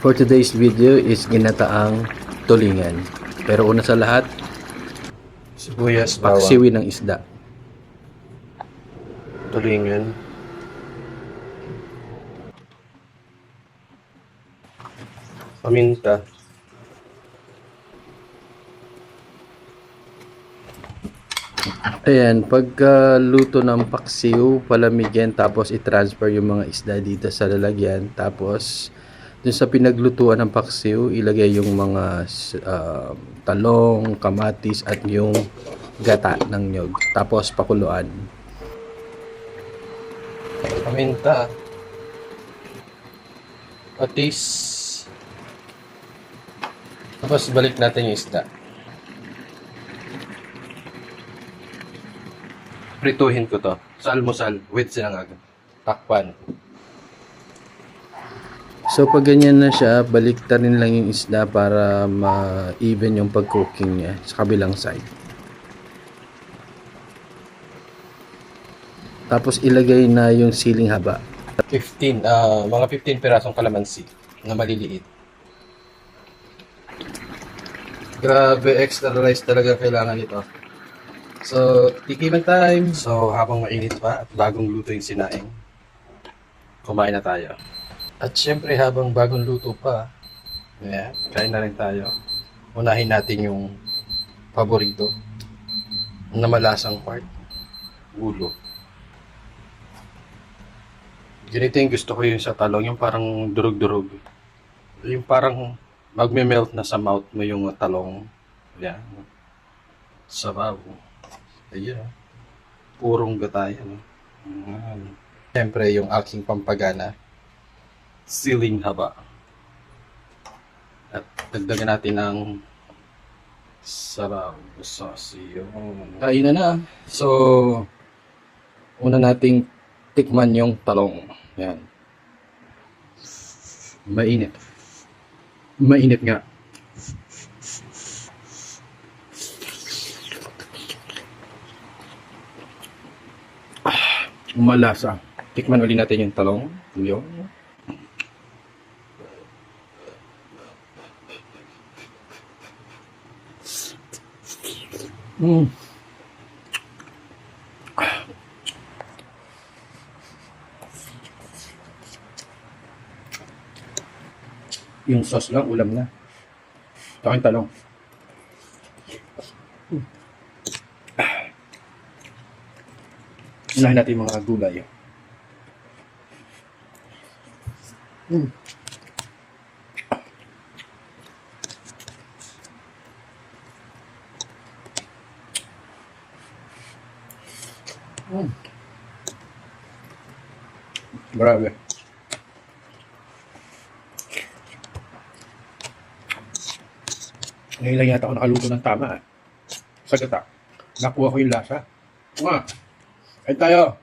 For today's video is ginataang tulingan. Pero una sa lahat, Sibuyas, bawang, paksiwi ng isda. tulingan, paminta, Ayan, pagka luto ng paksiw, palamigyan, tapos i-transfer yung mga isda dito sa lalagyan. Tapos, dun sa pinaglutuan ng paksiw, ilagay yung mga talong, kamatis, at yung gata ng nyog. Tapos, pakuluan. paminta, patis. Tapos balik natin yung isda. Prituhin ko to sa almusal with sinangag. Takpan. So, pag ganyan na siya, baliktarin lang yung isda para ma-even yung pag-cooking niya sa kabilang side. Tapos, ilagay na yung siling haba. 15, mga 15 pirasong kalamansi na maliliit. Grabe, extra rice talaga kailangan ito. So, tikiman time. So, habang mainit pa at bagong luto yung sinaing, kumain na tayo. At syempre, habang bagong luto pa, kain na rin tayo. Unahin natin yung paborito na malasang part, ulo. Ganito yung gusto ko yung sa talong, yung parang durog-durog. Yung parang magme-melt na sa mouth mo yung talong. Yan. Sabaw. Ayan. Purong gata yan. Siyempre, yung aking pampagana, siling haba. At dagdagan natin ng sabaw. Sauce. Kain na. So, una nating tikman yung talong. Yan. Mainit. Mainit nga. Malasa. Tikman ulit natin yung talong. Yung. Yung sauce lang, ulam na. Ito yung talong. Unahin natin yung mga gulay. Grabe. Ngayon lang yata ako nakaluto ng tama. Sa gata. Nakuha ko yung lasa. Ay tayo.